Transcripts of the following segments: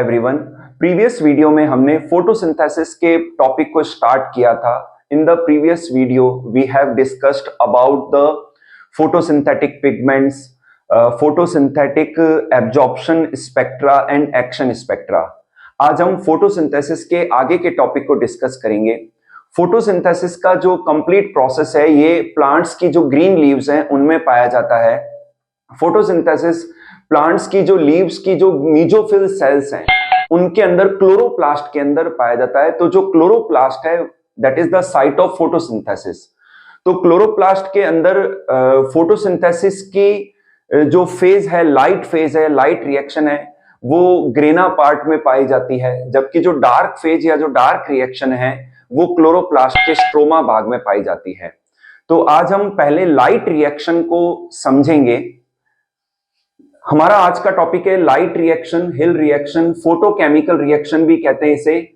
Everyone. Previous video में हमने photosynthesis के टॉपिक को स्टार्ट किया था। In the previous video we have discussed about the photosynthetic pigments, photosynthetic absorption spectra and action spectra. आज हम फोटोसिंथेसिस के आगे के टॉपिक को डिस्कस करेंगे। फोटोसिंथेसिस का जो कंप्लीट प्रोसेस है ये प्लांट्स की जो ग्रीन लीव्स हैं उनमें पाया जाता है। फोटोसिंथेसिस प्लांट्स की जो लीव्स की जो मीजोफिल सेल्स हैं उनके अंदर क्लोरोप्लास्ट के अंदर पाया जाता है। तो जो क्लोरोप्लास्ट है that is the site of photosynthesis. तो क्लोरोप्लास्ट के अंदर फोटोसिंथेसिस की जो फेज है, लाइट फेज है, लाइट रिएक्शन है, वो ग्रेना पार्ट में पाई जाती है, जबकि जो डार्क फेज या जो डार्क रिएक्शन है वो क्लोरोप्लास्ट के स्ट्रोमा भाग में पाई जाती है। तो आज हम पहले लाइट रिएक्शन को समझेंगे। हमारा आज का टॉपिक है light reaction, hill reaction, photochemical reaction भी कहते हैं इसे,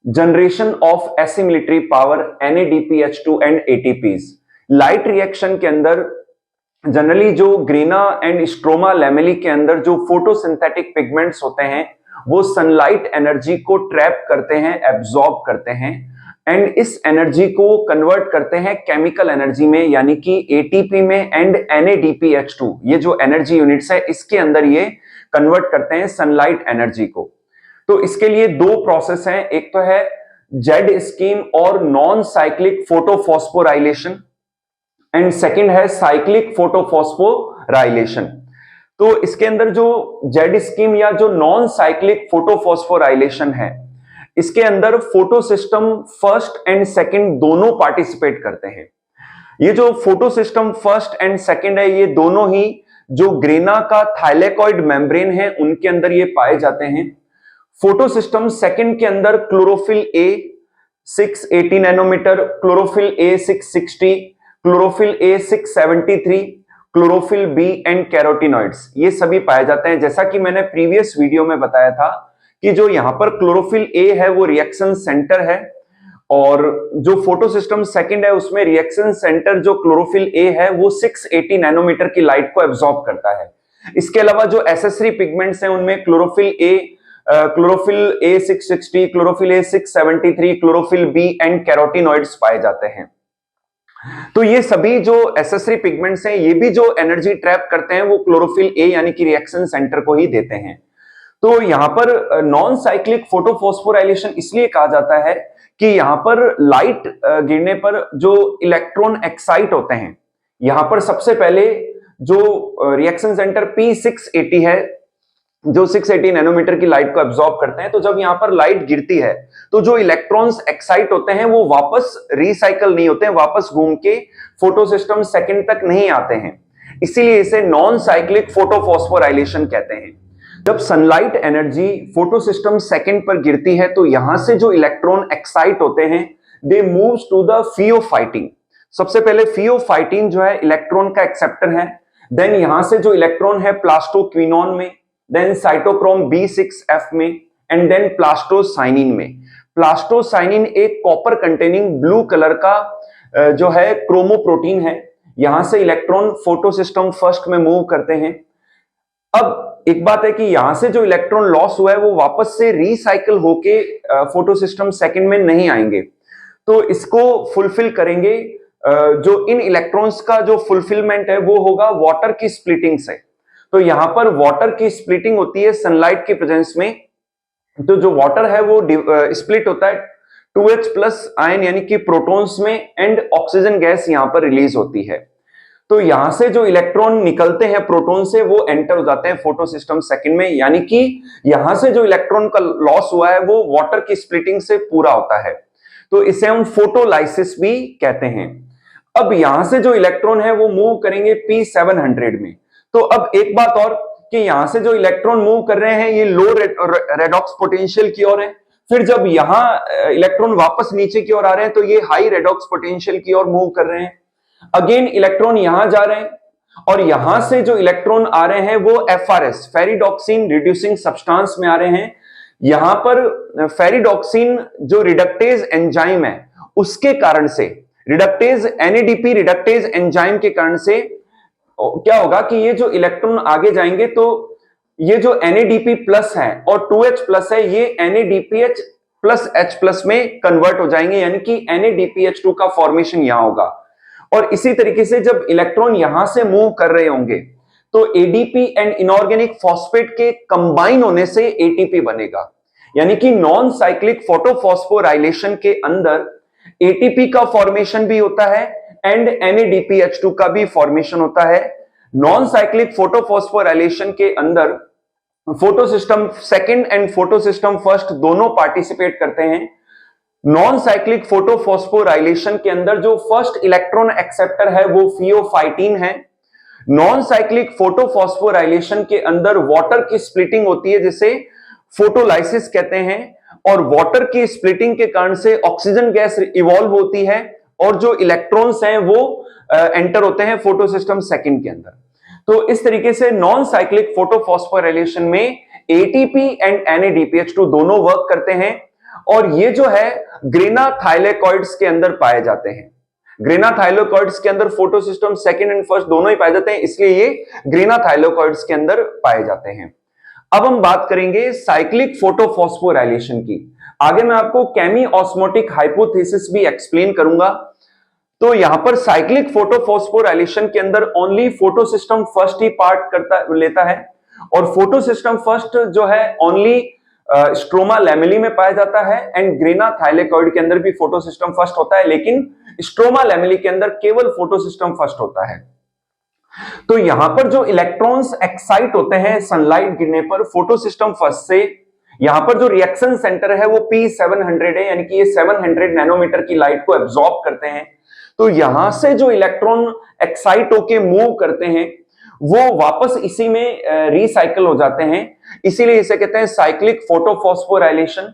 generation of assimilatory power NADPH2 and ATPs। Light reaction के अंदर जनरली जो ग्रेना एंड स्ट्रोमा लैमेली के अंदर जो फोटोसिंथेटिक पिगमेंट्स होते हैं वो सनलाइट एनर्जी को ट्रैप करते हैं, एब्जॉर्ब करते हैं एंड इस एनर्जी को कन्वर्ट करते हैं केमिकल एनर्जी में, यानी कि ATP में एंड NADPH2। ये जो एनर्जी यूनिट्स है इसके अंदर ये कन्वर्ट करते हैं सनलाइट एनर्जी को। तो इसके लिए दो प्रोसेस हैं, एक तो है जेड स्कीम और non cyclic photophosphorylation and second है साइक्लिक फोटोफॉस्फोराइलेशन। तो इसके अंदर जो जेड स्कीम या जो नॉन साइक्लिक फोटोफॉस्फोराइलेशन है इसके अंदर photo system first and second दोनों पार्टिसिपेट करते हैं। ये जो photo system first and second है ये दोनों ही जो ग्रेना का थाइलेकॉइड मेम्ब्रेन है उनके अंदर ये पाए जाते हैं। फोटो सिस्टम सेकंड के अंदर chlorophyll A 680 nanometre, chlorophyll A 660, chlorophyll A 673, chlorophyll B and carotenoids ये सभी पाए जाते हैं। जैसा कि मैंने प्रीवियस वीडियो में बताया था कि जो यहां पर क्लोरोफिल ए है वो रिएक्शन सेंटर है और जो फोटो सिस्टम सेकंड है उसमें रिएक्शन सेंटर जो क्लोरोफिल ए है वो 680 नैनोमीटर की लाइट को एब्जॉर्ब करता है। इसके अलावा जो एसेसरी पिगमेंट्स हैं उनमें chlorophyll A 660, chlorophyll A 673, chlorophyll B and carotenoids पाए जाते हैं। तो ये सभी जो एसेसरी पिगमेंट्स हैं ये भी जो एनर्जी ट्रैप करते हैं वो क्लोरोफिल ए यानी कि रिएक्शन सेंटर को ही देते हैं। तो यहां पर नॉन साइक्लिक फोटोफॉस्फोराइलेशन इसलिए कहा जाता है कि यहां पर लाइट गिरने पर जो इलेक्ट्रॉन एक्साइट होते हैं, यहां पर सबसे पहले जो रिएक्शन सेंटर P680 है जो 680 नैनोमीटर की लाइट को एब्जॉर्ब करते हैं, तो जब यहां पर लाइट गिरती है तो जो इलेक्ट्रॉन्स एक्साइट होते हैं वो वापस रिसाइकल नहीं होते हैं, वापस घूम के फोटो सिस्टम सेकंड तक नहीं आते हैं, इसीलिए इसे नॉन साइक्लिक फोटोफॉस्फोराइलेशन कहते हैं। जब sunlight energy photo system second पर गिरती है तो यहां से जो इलेक्ट्रॉन एक्साइट होते हैं दे मूव्स टू द फियोफाइटीन। सबसे पहले फियोफाइटीन जो है इलेक्ट्रॉन का एक्सेप्टर है, देन यहां से जो इलेक्ट्रॉन है प्लास्टोक्विनोन में, देन साइटोक्रोम B6F में एंड देन प्लास्टोसाइनिन में। प्लास्टोसाइनिन एक कॉपर कंटेनिंग ब्लू कलर का जो है क्रोमोप्रोटीन है। यहां से इलेक्ट्रॉन फोटो सिस्टम फर्स्ट में मूव करते हैं। अब एक बात है कि यहां से जो इलेक्ट्रॉन लॉस हुआ है वो वापस से रिसाइकल होके फोटो सिस्टम सेकंड में नहीं आएंगे, तो इसको फुलफिल करेंगे जो इन इलेक्ट्रॉन्स का जो फुलफिलमेंट है वो होगा वाटर की स्प्लिटिंग से। तो यहां पर वाटर की स्प्लिटिंग होती है सनलाइट के प्रेजेंस में। तो जो वाटर है वो स्प्लिट होता है 2H+ आयन यानी कि प्रोटॉन्स में एंड ऑक्सीजन गैस यहां पर रिलीज होती है। तो यहां से जो इलेक्ट्रॉन निकलते हैं प्रोटॉन से वो एंटर हो जाते हैं फोटो सिस्टम सेकंड में, यानी कि यहां से जो इलेक्ट्रॉन का लॉस हुआ है वो वाटर की स्प्लिटिंग से पूरा होता है। तो इसे हम फोटोलाइसिस भी कहते हैं। अब यहां से जो इलेक्ट्रॉन है वो मूव करेंगे P700 में। तो अब एक बात और कि यहां से जो इलेक्ट्रॉन मूव कर रहे हैं ये लो रेडॉक्स पोटेंशियल की ओर है, फिर जब यहां इलेक्ट्रॉन वापस नीचे की ओर आ रहे हैं तो ये हाई रेडॉक्स पोटेंशियल की ओर मूव कर रहे हैं। अगेन इलेक्ट्रॉन यहां जा रहे हैं और यहां से जो इलेक्ट्रॉन आ रहे हैं वो FRS फेरिडॉक्सिन रिड्यूसिंग सब्सटेंस में आ रहे हैं। यहां पर फेरिडॉक्सिन जो रिडक्टेज एंजाइम है उसके कारण से, रिडक्टेज NADP रिडक्टेज एंजाइम के कारण से क्या होगा कि ये जो इलेक्ट्रॉन आगे जाएंगे तो ये जो NADP प्लस है और 2H प्लस है, ये NADPH प्लस H प्लस में कन्वर्ट हो जाएंगे, यानी कि NADPH2 का फॉर्मेशन यहां होगा। और इसी तरीके से जब इलेक्ट्रॉन यहां से मूव कर रहे होंगे तो ADP एंड इनऑर्गेनिक फॉस्फेट के कंबाइन होने से ATP बनेगा, यानी कि नॉन साइक्लिक फोटोफॉस्फोराइलेशन के अंदर ATP का फॉर्मेशन भी होता है एंड NADPH2 का भी फॉर्मेशन होता है। नॉन साइक्लिक फोटोफॉस्फोराइलेशन के अंदर photosystem second and photosystem first दोनों पार्टिसिपेट करते हैं। नॉन साइक्लिक फोटोफॉस्फोराइलेशन के अंदर जो फर्स्ट इलेक्ट्रॉन एक्सेप्टर है वो फियोफाइटिन है। नॉन साइक्लिक फोटोफॉस्फोराइलेशन के अंदर वाटर की स्प्लिटिंग होती है जिसे फोटोलाइसिस कहते हैं, और वाटर की स्प्लिटिंग के कारण से ऑक्सीजन गैस इवॉल्व होती है और जो इलेक्ट्रॉन्स हैं वो एंटर होते हैं फोटोसिस्टम सेकंड के अंदर। तो इस तरीके से नॉन साइक्लिक फोटोफॉस्फोराइलेशन में ATP एंड NADPH2 दोनों वर्क करते हैं, और ये जो है ग्रेना थाइलेकॉइड्स के अंदर पाए जाते हैं। ग्रेना थाइलेकॉइड्स के अंदर फोटोसिस्टम सेकंड एंड फर्स्ट दोनों ही पाए जाते हैं, इसलिए ये ग्रेना थाइलेकॉइड्स के अंदर पाए जाते हैं। अब हम बात करेंगे साइक्लिक फोटोफॉस्फोराइलेशन की। आगे मैं आपको केमी ऑस्मोटिक हाइपोथेसिस भी एक्सप्लेन करूंगा। तो यहां पर साइक्लिक फोटोफॉस्फोराइलेशन के अंदर ओनली फोटोसिस्टम फर्स्ट ही पार्ट लेता है, और फोटोसिस्टम फर्स्ट जो है ओनली स्ट्रोमा लैमेली में पाया जाता है, एंड ग्रेना थाइलेकॉइड के अंदर भी फोटोसिस्टम फर्स्ट होता है, लेकिन स्ट्रोमा लैमेली के अंदर केवल फोटोसिस्टम फर्स्ट होता है। तो यहां पर जो इलेक्ट्रॉन्स एक्साइट होते हैं सनलाइट गिरने पर फोटोसिस्टम फर्स्ट से, यहां पर जो रिएक्शन सेंटर है वो P700 है, यानी कि ये 700 नैनोमीटर की लाइट को एब्जॉर्ब करते हैं। तो यहां से जो इलेक्ट्रॉन एक्साइट होके मूव करते हैं वो वापस इसी में रिसाइकल हो जाते हैं, इसीलिए इसे कहते हैं साइक्लिक फोटोफॉस्फोराइलेशन।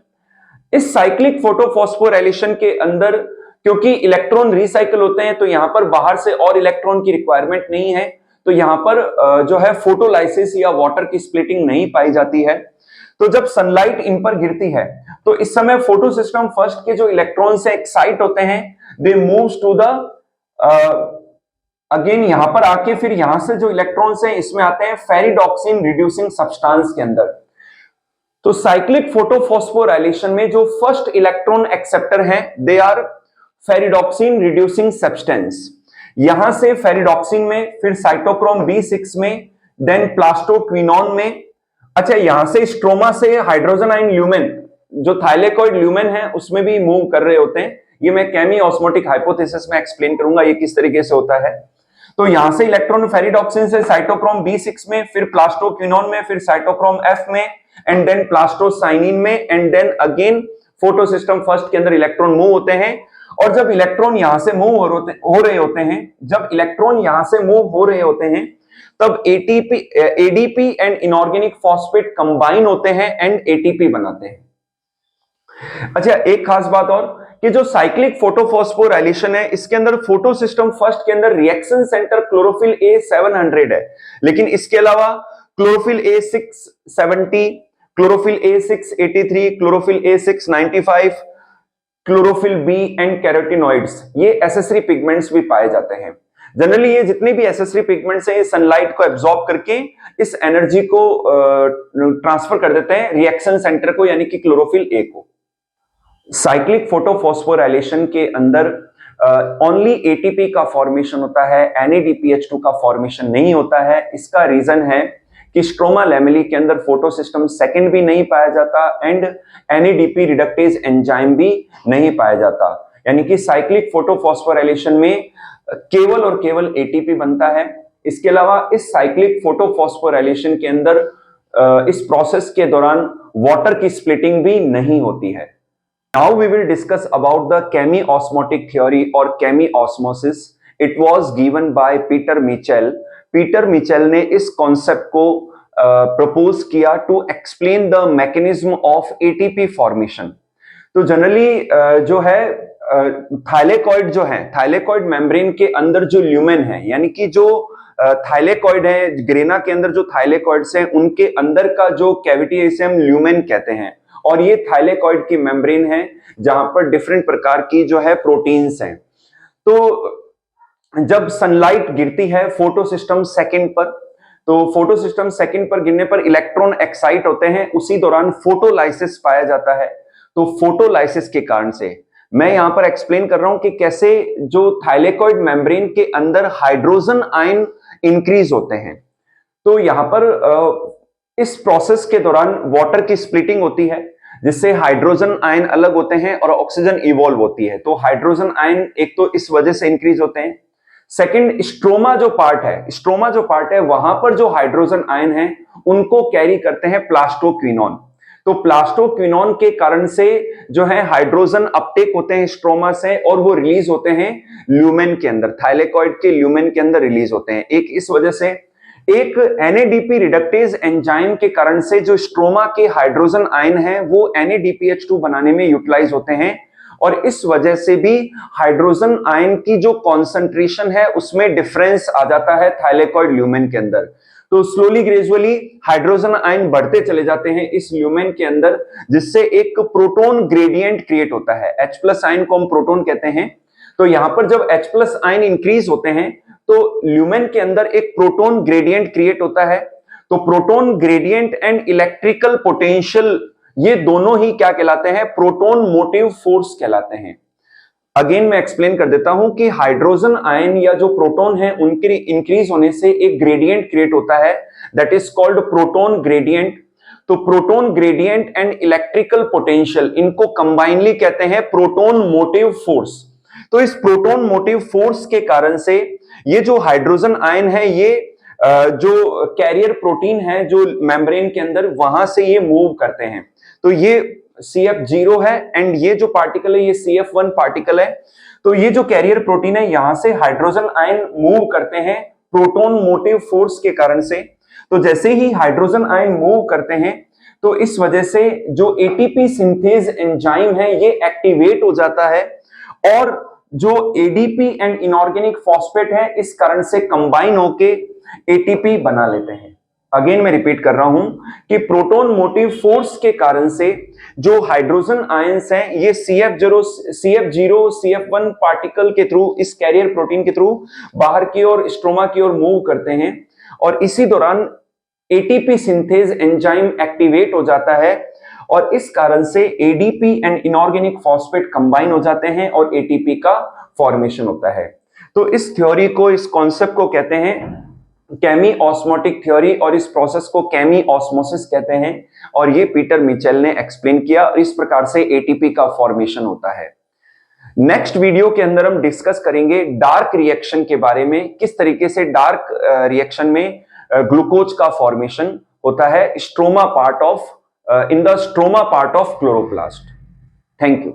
इस साइक्लिक फोटोफॉस्फोराइलेशन के अंदर क्योंकि इलेक्ट्रॉन रिसाइकल होते हैं तो यहां पर बाहर से और इलेक्ट्रॉन की रिक्वायरमेंट नहीं है, तो यहां पर जो है फोटोलाइसिस या वाटर की स्प्लिटिंग नहीं पाई जाती है। तो जब सनलाइट इन पर गिरती है तो इस समय फोटोसिस्टम फर्स्ट के जो इलेक्ट्रॉन से एक्साइट होते हैं दे मूव्स टू द अगेन यहां पर आके फिर यहां से जो इलेक्ट्रॉन्स हैं इसमें आते हैं फेरिडॉक्सिन रिड्यूसिंग सब्सटेंस के अंदर। तो साइक्लिक फोटोफॉस्फोराइलेशन में जो फर्स्ट इलेक्ट्रॉन एक्सेप्टर हैं they are ferredoxin reducing substance. यहां से फेरिडॉक्सिन में, फिर साइटोक्रोम B6 में, देन प्लास्टोक्विनोन में। अच्छा, यहां से स्ट्रोमा से हाइड्रोजन आयन ल्यूमेन, जो थाइलेकॉइड ल्यूमेन है उसमें भी मूव कर रहे होते हैं। ये मैं केमी ऑस्मोटिक हाइपोथेसिस में एक्सप्लेन करूंगा ये किस तरीके से होता है। तो यहां से इलेक्ट्रॉन फेरिडॉक्सिन से साइटोक्रोम B6 में, फिर प्लास्टोक्विनोन में, फिर साइटोक्रोम F में, एंड देन प्लास्टोसाइनिन में, and then again photosystem first के अंदर इलेक्ट्रॉन मूव होते हैं। और जब इलेक्ट्रॉन यहां से मूव हो रहे होते हैं, जब इलेक्ट्रॉन यहां से मूव हो रहे होते हैं तब ADP and inorganic phosphate combine होते हैं एंड ATP बनाते हैं। अच्छा, एक खास बात और कि जो साइक्लिक फोटोफॉस्फोराइलेशन है इसके अंदर फोटोसिस्टम फर्स्ट के अंदर रिएक्शन सेंटर क्लोरोफिल A700 है, लेकिन इसके अलावा chlorophyll A670, chlorophyll A683, chlorophyll A695, chlorophyll B and carotenoids, ये एसेसरी पिगमेंट्स भी पाए जाते हैं। जनरली ये जितने भी एसेसरी पिगमेंट्स हैं ये सनलाइट को एब्जॉर्ब करके इस एनर्जी को ट्रांसफर कर देते हैं रिएक्शन सेंटर को, यानी कि क्लोरोफिल A को। साइक्लिक फोटोफॉस्फोराइलेशन के अंदर ओनली ATP का फॉर्मेशन होता है, NADPH2 का फॉर्मेशन नहीं होता है। इसका रीजन है कि स्ट्रोमा लैमेली के अंदर फोटोसिस्टम सेकंड भी नहीं पाया जाता एंड NADP रिडक्टेज एंजाइम भी नहीं पाया जाता, यानी कि साइक्लिक फोटोफॉस्फोराइलेशन में केवल और केवल ATP बनता है। इसके अलावा इस साइक्लिक फोटोफॉस्फोराइलेशन के अंदर इस प्रोसेस के दौरान वाटर की स्प्लिटिंग भी नहीं होती है। Now we will discuss about the chemiosmotic theory or chemiosmosis. It was given by Peter Mitchell. Peter Mitchell ने इस कॉन्सेप्ट को प्रपोज किया to explain the mechanism of ATP formation. तो जनरली जो है थाइलेकॉइड जो है, थाइलेकॉइड मेम्ब्रेन के अंदर जो ल्यूमेन है, यानी कि जो थाइलेकॉइड है, ग्रेना के अंदर जो थाइलेकॉइड्स हैं उनके अंदर का जो कैविटी है इसे हम ल्यूमेन कहते हैं, और ये थाइलेकॉइड की मेम्ब्रेन है जहां पर डिफरेंट प्रकार की जो है प्रोटीन्स हैं। तो जब सनलाइट गिरती है फोटोसिस्टम सेकंड पर तो फोटो सिस्टम सेकंड पर गिरने पर इलेक्ट्रॉन एक्साइट होते हैं, उसी दौरान फोटोलाइसिस पाया जाता है। तो फोटोलाइसिस के कारण से मैं यहां पर एक्सप्लेन कर रहा हूं कि कैसे जो थाइलेकॉइड मेम्ब्रेन के अंदर हाइड्रोजन आयन इंक्रीज होते हैं। तो यहां पर इस प्रोसेस के दौरान वाटर की स्प्लिटिंग होती है, जिससे हाइड्रोजन आयन अलग होते हैं और ऑक्सीजन इवॉल्व होती है। तो हाइड्रोजन आयन एक तो इस वजह से इंक्रीज होते हैं। सेकंड, स्ट्रोमा जो पार्ट है वहां पर जो हाइड्रोजन आयन है उनको कैरी करते हैं प्लास्टोक्विनोन। तो प्लास्टोक्विनोन के कारण से जो है हाइड्रोजन अपटेक होते हैं स्ट्रोमा से और वो रिलीज होते हैं ल्यूमेन के अंदर, थाइलेकॉइड के ल्यूमेन के अंदर रिलीज होते हैं। एक इस वजह से, एक NADP रिडक्टेज एंजाइम के कारण से जो स्ट्रोमा के हाइड्रोजन आयन है वो NADPH2 बनाने में यूटिलाइज होते हैं और इस वजह से भी हाइड्रोजन आयन की जो कॉन्सेंट्रेशन है उसमें डिफरेंस आ जाता है थाइलेकॉइड ल्यूमेन के अंदर। तो स्लोली ग्रेजुअली हाइड्रोजन आयन बढ़ते चले जाते हैं इस ल्यूमेन के अंदर, जिससे एक प्रोटॉन ग्रेडियंट क्रिएट होता है। H+ आयन को हम प्रोटॉन कहते हैं। तो यहां पर जब H+ आयन इंक्रीज होते हैं तो ल्यूमेन के अंदर एक प्रोटॉन ग्रेडियंट क्रिएट होता है। तो proton gradient and electrical potential, ये दोनों ही क्या कहलाते हैं? प्रोटॉन मोटिव फोर्स कहलाते हैं। अगेन मैं एक्सप्लेन कर देता हूं कि हाइड्रोजन आयन या जो प्रोटॉन है उनके इंक्रीज होने से एक ग्रेडियंट क्रिएट होता है, that is called proton gradient. तो proton gradient and electrical potential, इनको कंबाइनली कहते हैं प्रोटॉन मोटिव फोर्स। तो इस प्रोटॉन मोटिव फोर्स के कारण से ये जो हाइड्रोजन आयन है, ये जो कैरियर प्रोटीन है जो मेम्ब्रेन के अंदर, वहां से ये मूव करते हैं। तो ये CF0 है एंड ये जो पार्टिकल है ये CF1 पार्टिकल है। तो ये जो कैरियर प्रोटीन है यहां से हाइड्रोजन आयन मूव करते हैं प्रोटॉन मोटिव फोर्स के कारण से। तो जैसे ही हाइड्रोजन आयन मूव करते हैं तो इस वजह से जो ATP सिंथेज एंजाइम है ये एक्टिवेट हो जाता है और जो ADP एंड इनऑर्गेनिक फॉस्फेट है इस कारण से कंबाइन होके ATP बना लेते हैं। अगेन मैं रिपीट कर रहा हूं कि प्रोटॉन मोटिव फोर्स के कारण से जो हाइड्रोजन आयंस हैं ये CF0 CF1 पार्टिकल के थ्रू, इस कैरियर प्रोटीन के थ्रू बाहर की ओर स्ट्रोमा की ओर मूव करते हैं और इसी दौरान ATP सिंथेज एंजाइम एक्टिवेट हो जाता है और इस कारण से ADP and inorganic phosphate combine हो जाते हैं और ATP का फॉर्मेशन होता है। तो इस थ्योरी को, इस कॉन्सेप्ट को कहते हैं केमी ऑस्मोटिक थ्योरी और इस प्रोसेस को केमी ऑस्मोसिस कहते हैं और ये पीटर मिचेल ने एक्सप्लेन किया और इस प्रकार से ATP का फॉर्मेशन होता है। नेक्स्ट वीडियो के अंदर हम डिस्कस करेंगे डार्क रिएक्शन के बारे में, किस तरीके से डार्क रिएक्शन में ग्लूकोज का फॉर्मेशन होता है in the stroma part of chloroplast. Thank you.